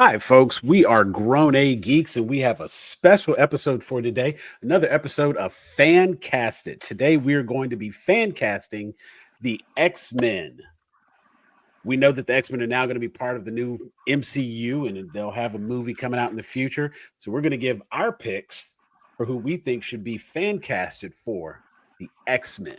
Hi, folks. We are Grown A Geeks, and we have a special episode for today. Another episode of FanCast It. Today, we are going to be fan casting the X-Men. We know that the X-Men are now going to be part of the new MCU, and they'll have a movie coming out in the future. So, we're going to give our picks for who we think should be fan casted for the X-Men.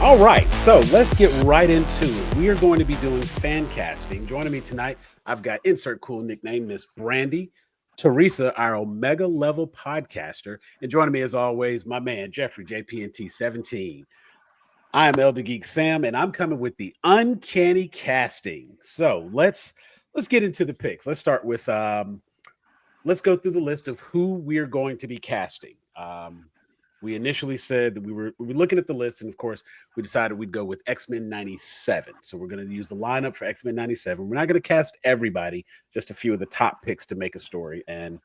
All right, so let's get right into it. We are going to be doing fan casting. Joining me tonight, I've got insert cool nickname, Miss Brandy, Teresa, our Omega level podcaster, and joining me as always, my man Jeffrey JPNT 17. I am Elder Geek Sam, and I'm coming with the uncanny casting. So let's get into the picks. Let's start with let's go through the list of who we're going to be casting. We initially said that we were looking at the list, and of course, we decided we'd go with X-Men 97. So we're going to use the lineup for X-Men 97. We're not going to cast everybody, just a few of the top picks to make a story. And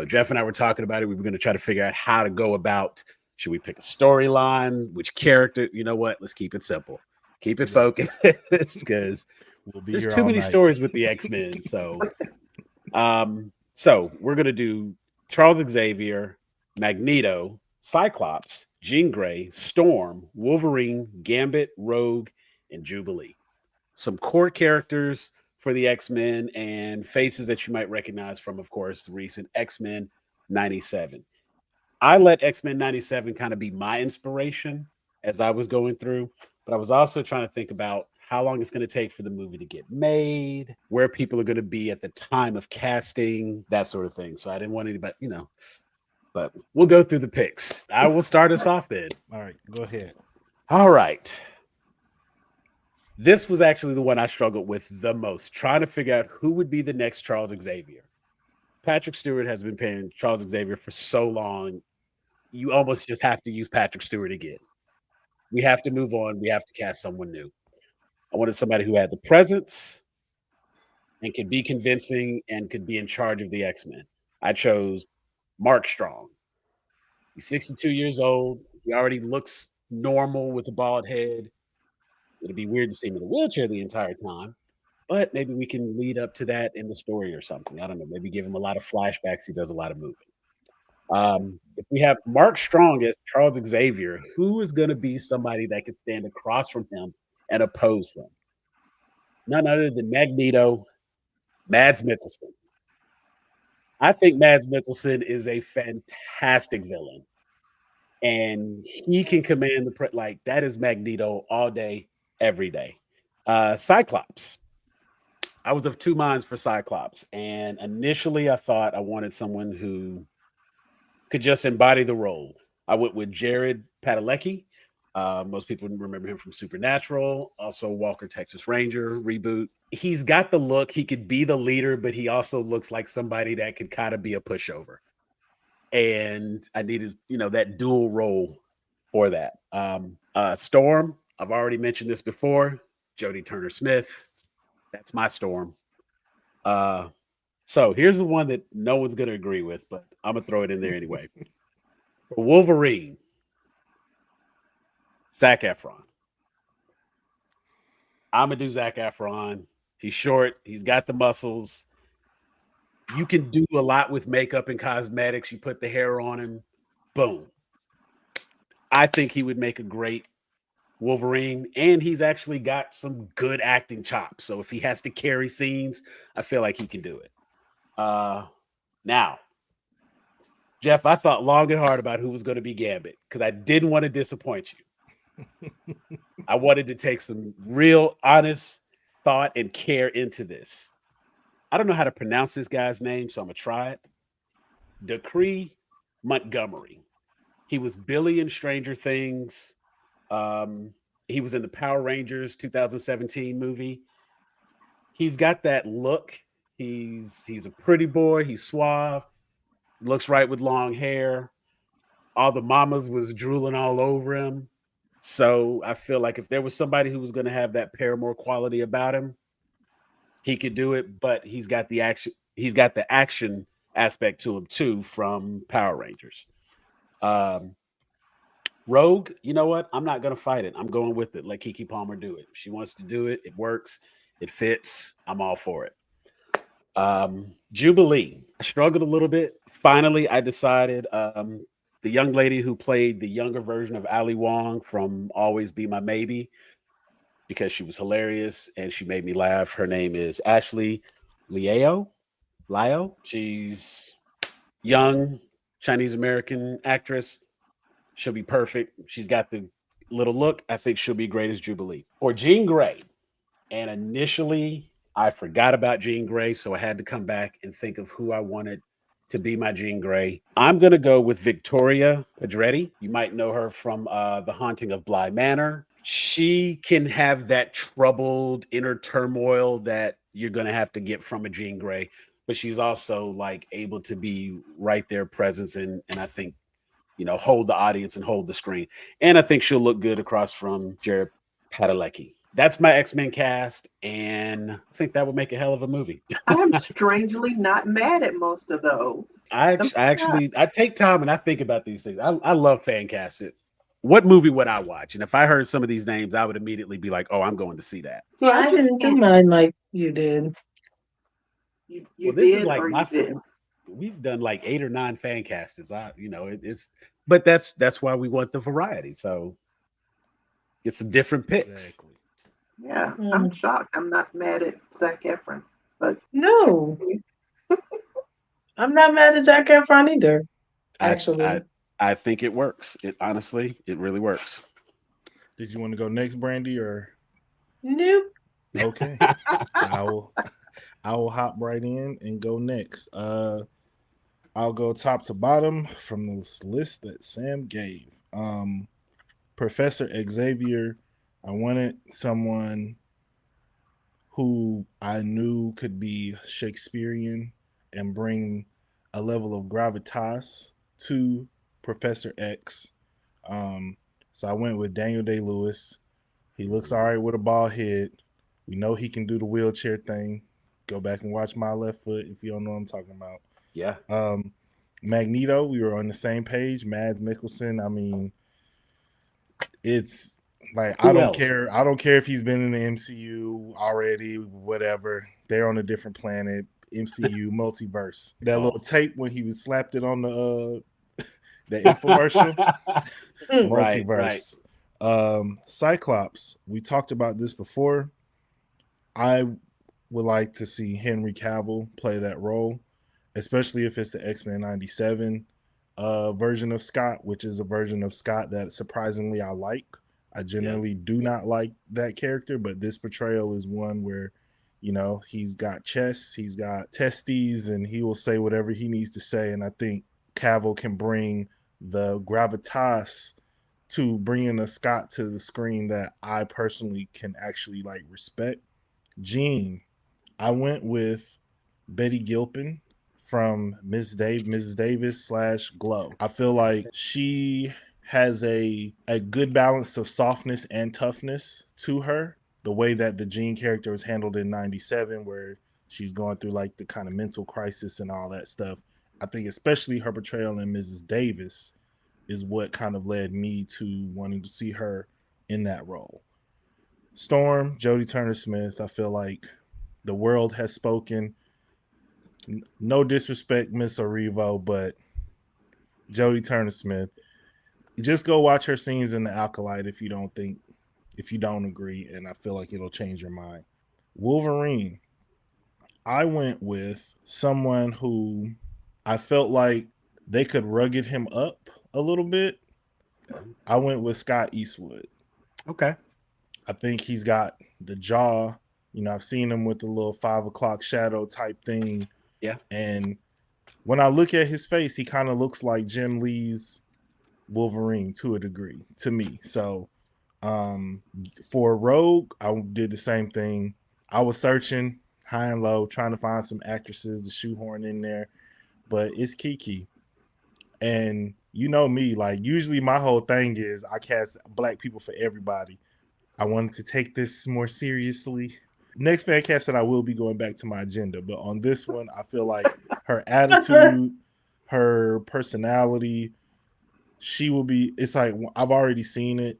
Jeff and I were talking about it. We were going to try to figure out how to go about. Should we pick a storyline? Which character? You know what? Let's keep it simple. Keep it focused because there's too many stories with the X-Men. So we're going to do Charles Xavier, Magneto, Cyclops, Jean Grey, Storm, Wolverine, Gambit, Rogue, and Jubilee. Some core characters for the X-Men and faces that you might recognize from, of course, the recent X-Men 97. I let X-Men 97 kind of be my inspiration as I was going through, but I was also trying to think about how long it's going to take for the movie to get made, where people are going to be at the time of casting, that sort of thing. So I didn't want anybody, but we'll go through the picks. I will start us off then. All right, go ahead. All right. This was actually the one I struggled with the most, trying to figure out who would be the next Charles Xavier. Patrick Stewart has been playing Charles Xavier for so long. You almost just have to use Patrick Stewart again. We have to move on. We have to cast someone new. I wanted somebody who had the presence and could be convincing and could be in charge of the X-Men. I chose Mark Strong. He's 62 years old. He already looks normal with a bald head. It'd be weird to see him in a wheelchair the entire time, but maybe we can lead up to that in the story or something. I don't know. Maybe give him a lot of flashbacks. He does a lot of moving. If we have Mark Strong as Charles Xavier, who is going to be somebody that could stand across from him and oppose him? None other than Magneto, Mads Mikkelsen. I think Mads Mikkelsen is a fantastic villain, and he can command like that is Magneto all day, every day. Cyclops. I was of two minds for Cyclops, and initially I thought I wanted someone who could just embody the role. I went with Jared Padalecki. Most people remember him from Supernatural, also Walker Texas Ranger reboot. He's got the look. He could be the leader, but he also looks like somebody that could kind of be a pushover. And I needed, that dual role for that. Storm, I've already mentioned this before. Jodie Turner-Smith. That's my Storm. So here's the one that no one's going to agree with, but I'm going to throw it in there anyway. For Wolverine, Zac Efron. I'm going to do Zac Efron. He's short. He's got the muscles. You can do a lot with makeup and cosmetics. You put the hair on him. Boom. I think he would make a great Wolverine, and he's actually got some good acting chops. So if he has to carry scenes, I feel like he can do it. Now, Jeff, I thought long and hard about who was going to be Gambit because I didn't want to disappoint you. I wanted to take some real honest thought and care into this. I don't know how to pronounce this guy's name, so I'm going to try it. Decree Montgomery. He was Billy in Stranger Things. He was in the Power Rangers 2017 movie. He's got that look. He's a pretty boy. He's suave. Looks right with long hair. All the mamas was drooling all over him. So I feel like if there was somebody who was going to have that Paramore quality about him, he could do it. But he's got the action. He's got the action aspect to him too from Power Rangers. Um, Rogue, you know what? I'm not going to fight it. I'm going with it. Let Kiki Palmer do it. If she wants to do it, it works. It fits. I'm all for it. Jubilee. I struggled a little bit. Finally, I decided the young lady who played the younger version of Ali Wong from Always Be My Maybe, because she was hilarious and she made me laugh. Her name is Ashley Liao. Lio. She's young Chinese American actress. She'll be perfect. She's got the little look. I think she'll be great as Jubilee. Or Jean Grey. And initially, I forgot about Jean Grey, so I had to come back and think of who I wanted to be my Jean Grey. I'm going to go with Victoria Pedretti. You might know her from The Haunting of Bly Manor. She can have that troubled inner turmoil that you're going to have to get from a Jean Grey, but she's also like able to be right there presence and I think hold the audience and hold the screen. And I think she'll look good across from Jared Padalecki. That's my X-Men cast, and I think that would make a hell of a movie. I'm strangely not mad at most of those. I'm not. I take time and I think about these things. I love FanCast It. What movie would I watch? And if I heard some of these names, I would immediately be like, "Oh, I'm going to see that." See, I I just didn't do can't. mine like you did. You Well, this is did like or you didn't. we've done like 8 or 9 FanCasts. It's but that's why we want the variety. So get some different picks. Exactly. Yeah, I'm Mm. shocked. I'm not mad at Zac Efron, but No, I'm not mad at Zac Efron either. I I Actually, I think it works. It honestly, it really works. Did you want to go next, Brandy, or nope. okay? I will. I will hop right in and go next. I'll go top to bottom from this list that Sam gave. Professor Xavier. I wanted someone who I knew could be Shakespearean and bring a level of gravitas to Professor X. Um, so I went with Daniel Day Lewis. He looks all right with a bald head. We know he can do the wheelchair thing. Go back and watch My Left Foot if you don't know what I'm talking about. Yeah. Um, Magneto, we were on the same page. Mads Mikkelsen. I mean, it's like I Who don't else? care. I don't care if he's been in the MCU already, whatever. They're on a different planet. MCU multiverse. That little Oh. tape when he was slapped it on the infomercial. Mm. Right, right. Multiverse. Cyclops. We talked about this before. I would like to see Henry Cavill play that role, especially if it's the X-Men 97 version of Scott, which is a version of Scott that surprisingly I like. I Yeah. generally do not like that character, but this portrayal is one where, he's got chest, he's got testes, and he will say whatever he needs to say. And I think Cavill can bring the gravitas to bringing a Scott to the screen that I personally can actually like respect. Jean, I went with Betty Gilpin from Mrs. Davis slash Glow. I feel like she has a good balance of softness and toughness to her. The way that the Jean character was handled in '97, where she's going through like the kind of mental crisis and all that stuff. I think especially her portrayal in Mrs. Davis is what kind of led me to wanting to see her in that role. Storm, Jodie Turner Smith. I feel like the world has spoken. No disrespect, Miss Arrivo, but Jodie Turner Smith. Just go watch her scenes in the Alkalite if you don't agree, and I feel like it'll change your mind. Wolverine. I went with someone who I felt like they could rugged him up a little bit. I went with Scott Eastwood. Okay. I think he's got the jaw. I've seen him with the little 5 o'clock shadow type thing. Yeah. And when I look at his face, he kind of looks like Jim Lee's Wolverine to a degree to me. So for Rogue, I did the same thing. I was searching high and low, trying to find some actresses to shoehorn in there, but it's Kiki. And you know me, like usually my whole thing is I cast black people for everybody. I wanted to take this more seriously. Next fan cast that I will be going back to my agenda, but on this one, I feel like her attitude, her personality, she will be. It's like I've already seen it.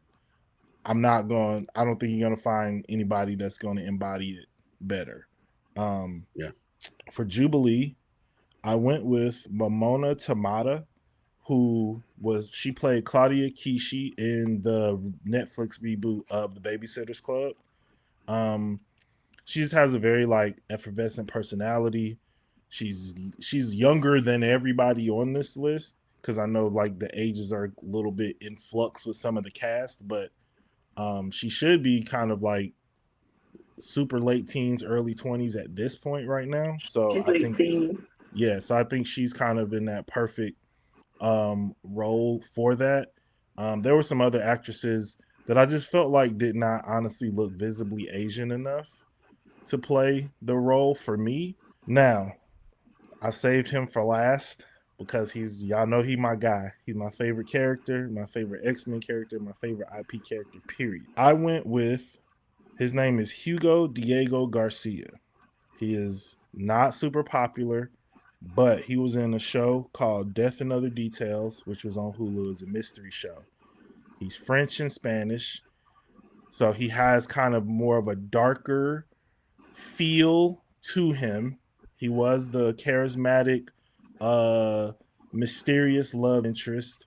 I don't think you're gonna find anybody that's gonna embody it better. Yeah. For Jubilee, I went with Momona Tamata, she played Claudia Kishi in the Netflix reboot of The Babysitter's Club. Um, she just has a very like effervescent personality. She's younger than everybody on this list because I know like the ages are a little bit in flux with some of the cast, but she should be kind of like super late teens, early 20s at this point right now. So She's I think 18. so I think she's kind of in that perfect role for that. There were some other actresses that I just felt like did not honestly look visibly Asian enough to play the role for me. Now, I saved him for last because y'all know he my guy. He's my favorite character, my favorite X-Men character, my favorite IP character, period. I went with his name is Hugo Diego Garcia. He is not super popular, but he was in a show called Death and Other Details, which was on Hulu. It's a mystery show. He's French and Spanish, so he has kind of more of a darker feel to him. He was the charismatic, mysterious love interest.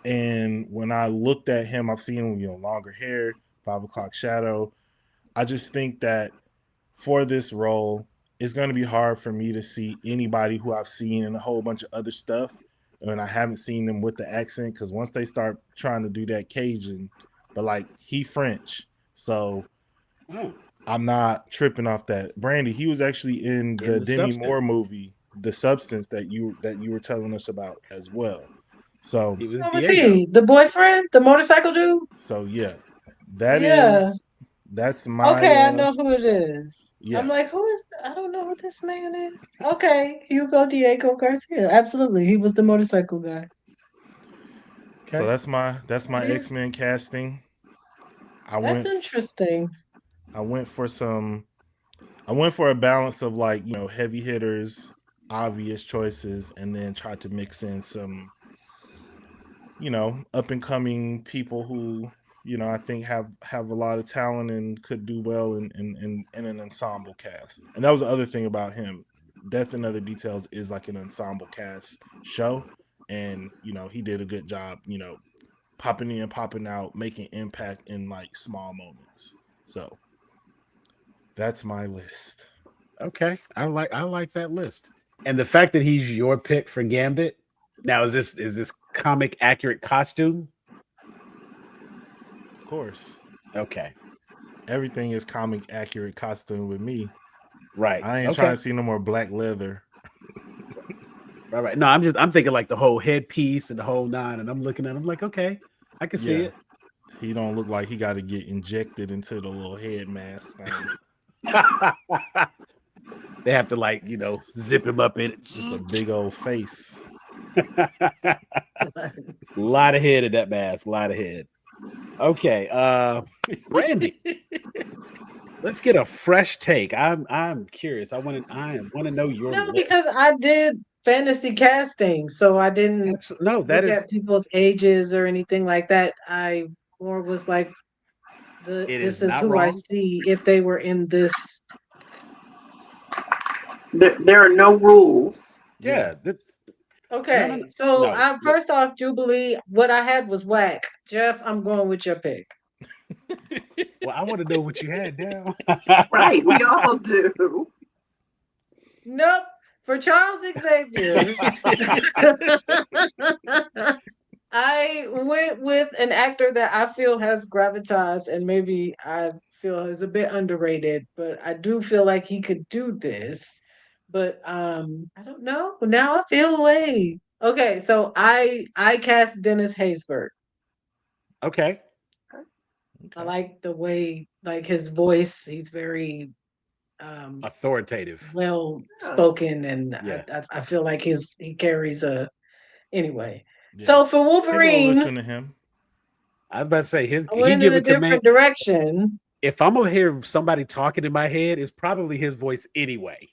And when I looked at him, I've seen him, longer hair, 5 o'clock shadow. I just think that for this role, it's going to be hard for me to see anybody who I've seen in a whole bunch of other stuff. And I haven't seen them with the accent because once they start trying to do that Cajun, but like he French. So I'm not tripping off that. Brandy, he was actually in the Demi Moore movie, The Substance, that you were telling us about as well. So He was What was Diego. he? The boyfriend? The motorcycle dude? So yeah. That's my Okay, I know who it is. yeah. I'm like, I don't know who this man is. Okay, Hugo Diego Garcia. Absolutely. He was the motorcycle guy. Okay. So that's my X-Men casting. That's interesting. I went for a balance of like, heavy hitters, obvious choices, and then tried to mix in some, up and coming people who, I think have a lot of talent and could do well in an ensemble cast. And that was the other thing about him. Death and Other Details is like an ensemble cast show. And, he did a good job, popping in, popping out, making impact in like small moments. So that's my list. Okay, I like that list, and the fact that he's your pick for Gambit. Now, is this comic accurate costume? Of course. Okay. Everything is comic accurate costume with me. Right. I ain't trying to see no more black leather. Right. No, I'm thinking like the whole headpiece and the whole nine, and I'm looking at him like, okay, I can see it. He don't look like he got to get injected into the little head mask thing. They have to like, zip him up in it. Just a big old face. A lot of head in that mask. A lot of head. Okay. Brandy. Let's get a fresh take. I'm curious. I want to know your list. Because I did fantasy casting, so I didn't look at people's ages or anything like that. I more was like, this is who wrong. I see if they were in this. There are no rules. Yeah. Okay, first off, Jubilee, what I had was whack. Jeff, I'm going with your pick. Well, I want to know what you had now. Right, we all do. Nope. For Charles Xavier, I went with an actor that I feel has gravitas and maybe I feel is a bit underrated, but I do feel like he could do this. But I don't know. Now I feel away. Okay, so I cast Dennis Haysbert. Okay. I like the way, like his voice. He's very authoritative, well spoken, and I feel like he carries a Anyway, Yeah. so for People don't Wolverine, listen to him. I was about to say I he went give in a it to me. different direction. If I'm gonna hear somebody talking in my head, it's probably his voice anyway.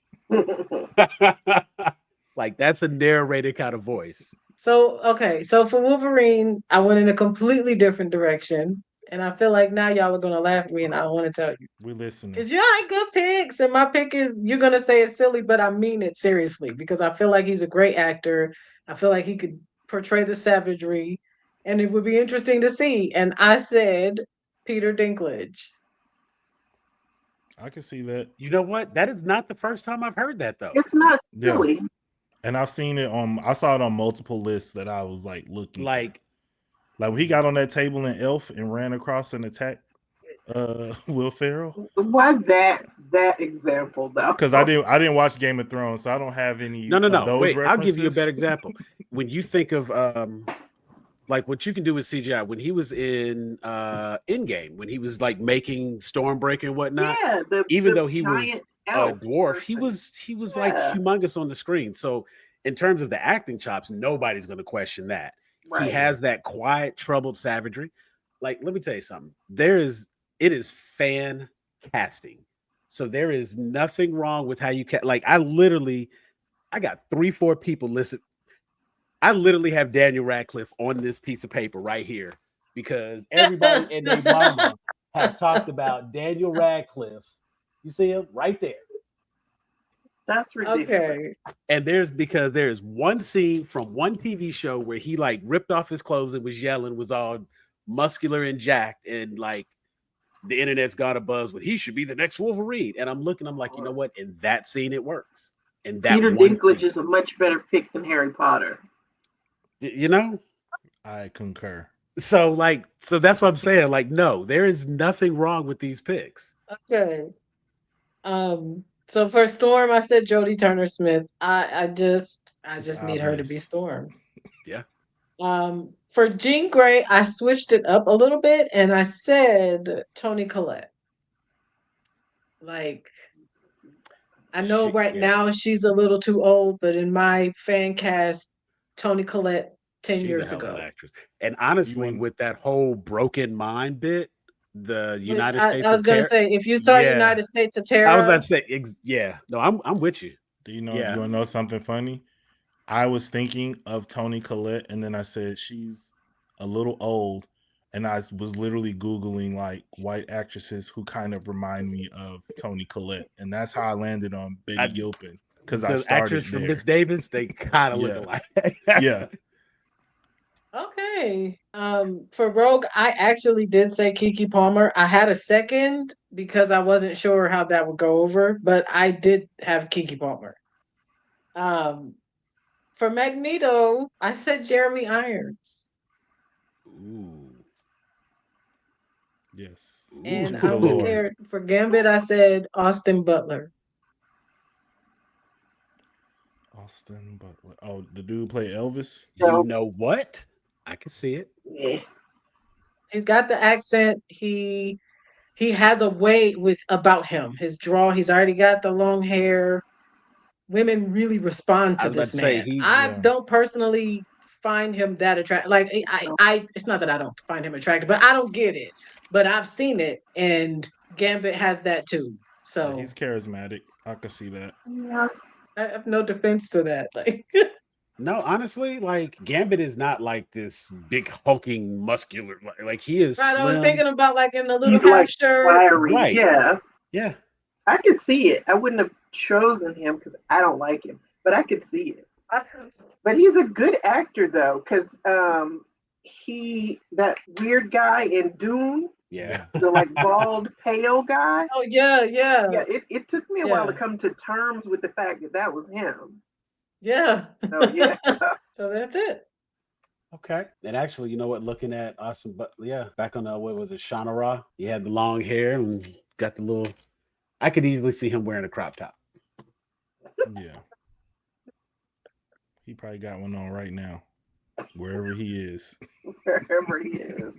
Like that's a narrated kind of voice. So okay, so for Wolverine, I went in a completely different direction, and I feel like now y'all are gonna laugh at me, and I want to tell you. We're listening. Because y'all had good picks, and my pick is you're gonna say it's silly, but I mean it seriously because I feel like he's a great actor. I feel like he could portray the savagery, and it would be interesting to see. And I said Peter Dinklage. I can see that. You know what? That is not the first time I've heard that though. It's not Yeah. silly. And I've seen it on. I saw it on multiple lists that I was like looking. Like when he got on that table in Elf and ran across and attacked Will Ferrell. Why that example though? Because I didn't watch Game of Thrones, so I don't have any. No. Those Wait, references. I'll give you a better example. When you think of like what you can do with CGI, when he was in Endgame, when he was like making Stormbreaker and whatnot, Yeah, even though he was a dwarf, he person. was like humongous on the screen. So in terms of the acting chops, nobody's going to question that. Right. He has that quiet, troubled savagery. Like, let me tell you something. It is fan casting. So there is nothing wrong with how you like. I got 3-4 people listen. I literally have Daniel Radcliffe on this piece of paper right here because everybody and their mama have talked about Daniel Radcliffe. You see him right there. That's ridiculous. Okay. And there's one scene from one TV show where he like ripped off his clothes and was yelling, was all muscular and jacked, and like the internet's got a buzz with he should be the next Wolverine. And I'm like, you know what? In that scene, it works. And that Peter Dinklage is a much better pick than Harry Potter. You know? I concur. So that's what I'm saying. Like, no, there is nothing wrong with these picks. Okay. So for Storm, I said Jodie Turner-Smith. I just need her to be Storm. Yeah. For Jean Grey, I switched it up a little bit and I said Toni Collette. Like, I know now she's a little too old, but in my fan cast, Toni Collette 10 years ago. Actress. And honestly, with that whole broken mind bit, the United States. I was going to say, if you saw United States of Terror, I was about to say, yeah. No, I'm with you. Do you know? You want to know something funny? I was thinking of Toni Collette, and then I said she's a little old, and I was literally Googling like white actresses who kind of remind me of Toni Collette, and that's how I landed on Betty Gilpin because I started actress there. from Miss Davis, they kind of look alike. Yeah. Okay. For Rogue, I actually did say Keke Palmer. I had a second because I wasn't sure how that would go over, but I did have Keke Palmer. For Magneto, I said Jeremy Irons. Ooh. Yes. And I'm scared. For Gambit, I said Austin Butler. Austin Butler. Oh, the dude play Elvis? You know what? I can see it. Yeah. He's got the accent. He has a way about him. His draw. He's already got the long hair. Women really respond to this man. I don't personally find him that attractive. Like I it's not that I don't find him attractive, but I don't get it. But I've seen it, and Gambit has that too. So yeah, he's charismatic. I can see that. Yeah. I have no defense to that. Like no, honestly, like Gambit is not like this big hulking muscular. Like he is. Right, slim. I was thinking about like in the little half shirt. Wiry. Right. Yeah. Yeah. I could see it. I wouldn't have chosen him because I don't like him, but I could see it. But he's a good actor though, because that weird guy in Dune. Yeah. The like bald, pale guy. Oh yeah. Yeah. It took me a while to come to terms with the fact that was him. Yeah. So yeah. So that's it. Okay. And actually, you know what? Looking at Austin, but yeah, back on what was it, Shauna Ra? He had the long hair and got the little. I could easily see him wearing a crop top. Yeah. He probably got one on right now, wherever he is. Wherever he is.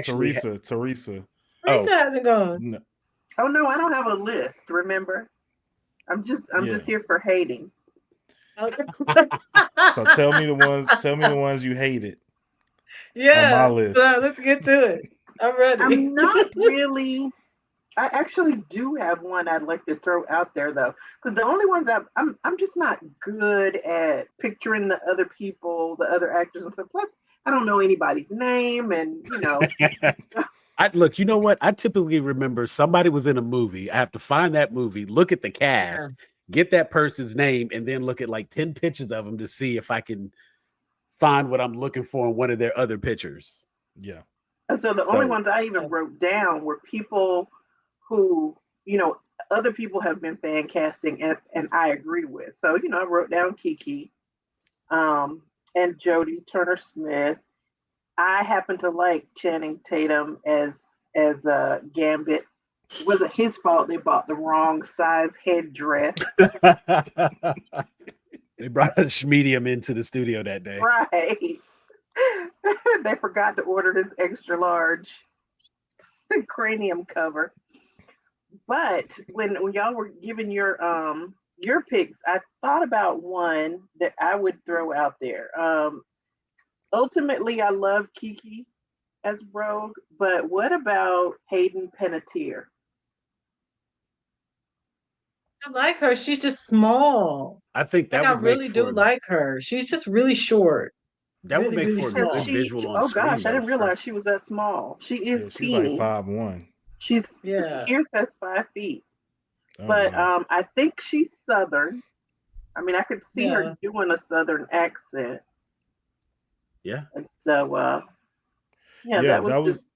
Teresa. Teresa hasn't gone. No. Oh no, I don't have a list. Remember, I'm just here for hating. So tell me the ones you hated on my Yeah, list. let's get to it. I'm ready. I'm not really. I actually do have one I'd like to throw out there though, because the only ones I'm just not good at picturing the other people, the other actors and stuff. Plus, I don't know anybody's name, and Look, you know what? I typically remember somebody was in a movie. I have to find that movie, look at the cast, get that person's name, and then look at like 10 pictures of them to see if I can find what I'm looking for in one of their other pictures. Yeah. so the only ones I even wrote down were people who other people have been fan casting and I agree with. So I wrote down Kiki, and Jodie Turner Smith. I happen to like Channing Tatum as Gambit. It wasn't his fault they bought the wrong size headdress. They brought a medium into the studio that day. Right. They forgot to order his extra large cranium cover. But when y'all were giving your picks, I thought about one that I would throw out there. Ultimately, I love Kiki as Rogue, but what about Hayden Panettiere? I like her. She's just small. I think that I would really make do for like her. She's just really short. that would make really for a small. good visual on Oh screen. gosh, I Though, didn't realize she was that small. She is she's like teeny. 5'1". She's Yeah. here says 5 feet. Oh, But wow. I think she's Southern. I mean, I could see Yeah. her doing a Southern accent. Yeah. And so, Yeah, that was just.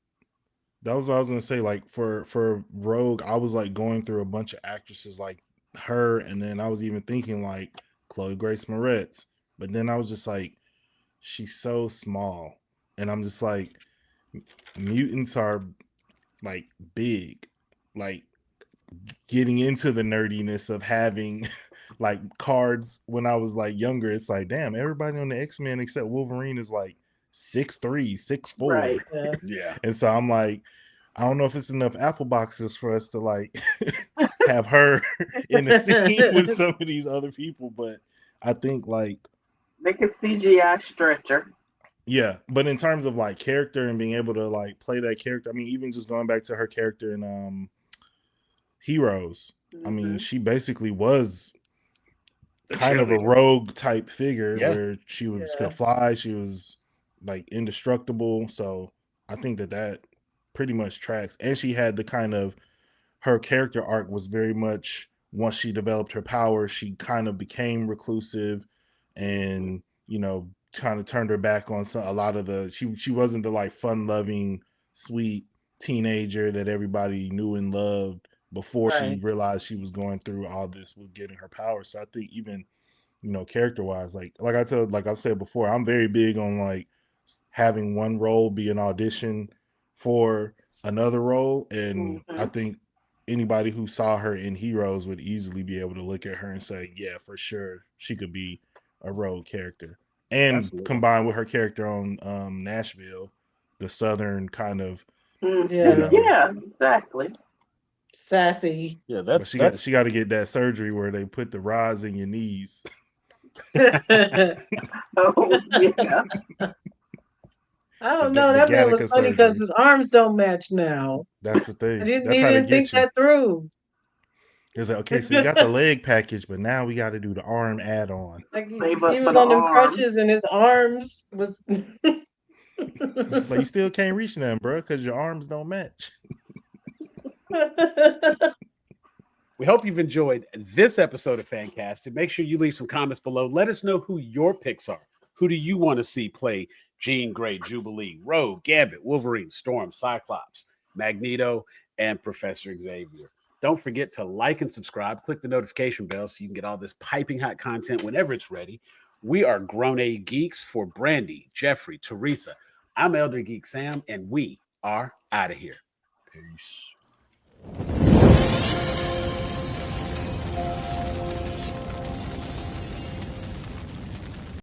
that was what I was gonna say. Like for Rogue, I was like going through a bunch of actresses like her, and then I was even thinking like Chloe Grace Moretz, but then I was just like, she's so small, and I'm just like, mutants are like big, like getting into the nerdiness of having like cards when I was like younger. It's like, damn, everybody on the X-Men except Wolverine is like 6'3", 6'4". Right. Yeah. And so I'm like, I don't know if it's enough apple boxes for us to like have her in the scene with some of these other people, but I think like Make a CGI stretcher. yeah, but in terms of like character and being able to like play that character, I mean, even just going back to her character in Heroes, I mean, she basically was kind of a rogue type figure where she was could fly, she was like indestructible. So I think that pretty much tracks. And she had the kind of her character arc was very much once she developed her power, she kind of became reclusive and kind of turned her back on a lot of the she wasn't the like fun loving sweet teenager that everybody knew and loved before she realized she was going through all this with getting her power. So I think even character wise, like I've said before, I'm very big on like having one role be an audition for another role, and I think anybody who saw her in Heroes would easily be able to look at her and say, yeah, for sure she could be a rogue character. And combined with her character on Nashville, the southern kind of yeah, exactly. Sassy. Yeah, but she got to get that surgery where they put the rods in your knees. Oh yeah. I don't know. That man looks funny because his arms don't match now. That's the thing. I didn't That's how they even think get you. that through. It's like, okay, so you got the leg package, but now we got to do the arm add-on. Like he was on them crutches and his arms was. But you still can't reach them, bro, because your arms don't match. We hope you've enjoyed this episode of FanCast. And make sure you leave some comments below. Let us know who your picks are. Who do you want to see play Jean Grey, Jubilee, Rogue, Gambit, Wolverine, Storm, Cyclops, Magneto, and Professor Xavier? Don't forget to like and subscribe. Click the notification bell so you can get all this piping hot content whenever it's ready. We are Grown A Geeks for Brandy, Jeffrey, Teresa. I'm Elder Geek Sam, and we are out of here. Peace.